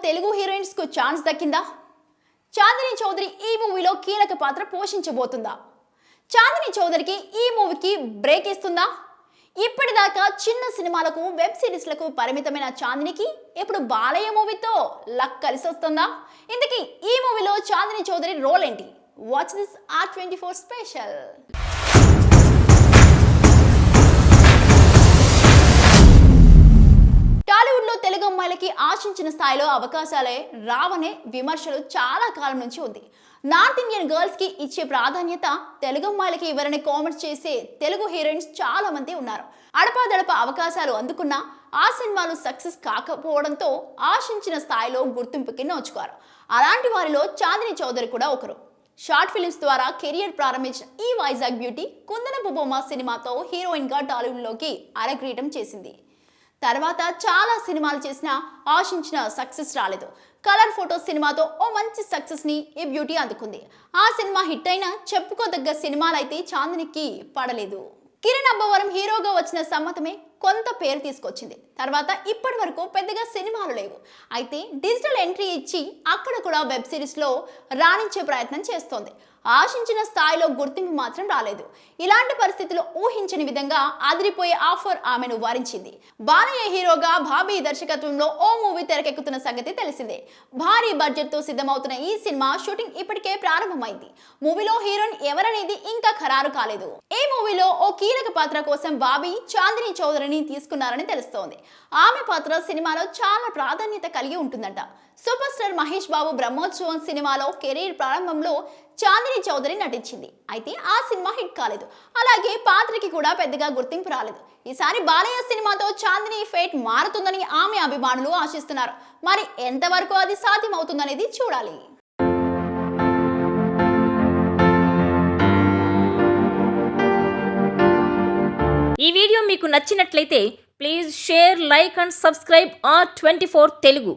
Telugu heroines కు chance దక్కిందా? Chandini Chowdary ఈ మూవీలో కీలక పాత్ర పోషించబోతుందా? చాందిని చౌదరికి ఈ మూవీకి బ్రేక్ ఇస్తుందా? ఇప్పటిదాకా చిన్న సినిమాలకు వెబ్ సిరీస్లకు పరిమితమైన చాందినికి ఇప్పుడు బాలయ్య మూవీతో లక్ కలిసి వస్తుందా? ఇంతకీ ఈ మూవీలో చాందిని చౌదరి రోల్ ఏంటి? Watch this R24 special. టాలీవుడ్లో తెలుగు అమ్మాయిలకి ఆశించిన స్థాయిలో అవకాశాలే రావనే విమర్శలు చాలా కాలం నుంచి ఉంది. నార్త్ ఇండియన్ గర్ల్స్ కి ఇచ్చే ప్రాధాన్యత తెలుగు అమ్మాయిలకి ఇవ్వరని కామెంట్స్ చేసే తెలుగు హీరోయిన్స్ చాలా మంది ఉన్నారు. అడపాదడప అవకాశాలు అందుకున్నా ఆ సినిమాలు సక్సెస్ కాకపోవడంతో ఆశించిన స్థాయిలో గుర్తింపుకి నోచుకోరు. అలాంటి వారిలో చాందిని చౌదరి కూడా ఒకరు. షార్ట్ ఫిల్మ్స్ ద్వారా కెరియర్ ప్రారంభించిన ఈ వైజాగ్ బ్యూటీ కుందనపు బొమ్మ సినిమాతో హీరోయిన్ గా టాలీవుడ్లోకి అరగ్రీటం చేసింది. తర్వాత చాలా సినిమాలు చేసినా ఆశించిన సక్సెస్ రాలేదు. కలర్ ఫోటో సినిమాతో ఓ మంచి సక్సెస్ ని ఈ బ్యూటీ అందుకుంది. ఆ సినిమా హిట్ అయినా చెప్పుకోదగ్గ సినిమాలైతే చాందినికి పడలేదు. కిరణ్ అబ్బవరం హీరోగా వచ్చిన సమ్మతమే కొంత పేరు తీసుకొచ్చింది. తర్వాత ఇప్పటి వరకు పెద్దగా సినిమాలు లేవు. అయితే డిజిటల్ ఎంట్రీ ఇచ్చి అక్కడ కూడా వెబ్ సిరీస్ లో రాణించే ప్రయత్నం చేస్తోంది. ఆశించిన స్థాయిలో గుర్తింపు మాత్రం రాలేదు. ఇలాంటి పరిస్థితుల్లో ఊహించని విధంగా అదిరిపోయే ఆఫర్ ఆమెను వరించింది. బాలయ్య హీరోగా బాబీ దర్శకత్వంలో ఓ మూవీ తెరకెక్కుతున్న సంగతి తెలిసిందే. భారీ బడ్జెట్ తో సిద్ధమవుతున్న ఈ సినిమా షూటింగ్ ఇప్పటికే ప్రారంభమైంది. మూవీలో హీరోయిన్ ఎవరనేది ఇంకా ఖరారు కాలేదు. ఈ మూవీలో ఓ కీలక పాత్ర కోసం బాబీ చాందిని చౌదరిని తీసుకున్నారని తెలుస్తోంది. ఆమె పాత్ర సినిమాలో చాలా ప్రాధాన్యత కలిగి ఉంటుందంట. సూపర్ స్టార్ మహేష్ బాబు బ్రహ్మోత్సవం సినిమాలో కెరీర్ ప్రారంభంలో చాందిని చౌదరి నటించింది. అయితే ఆ సినిమా హిట్ కాలేదు. అలాగే పాత్రకి కూడా పెద్దగా గుర్తింపు రాలేదు. ఈసారి బాలయ్య సినిమాతో చాందిని ఫేట్ మారుతుందని ఆమె అభిమానులు ఆశిస్తున్నారు. మరి ఎంతవరకు అది సాధ్యమవుతుందనేది చూడాలి. ఈ వీడియో మీకు నచ్చినట్లయితే please share, like and subscribe R24 Telugu.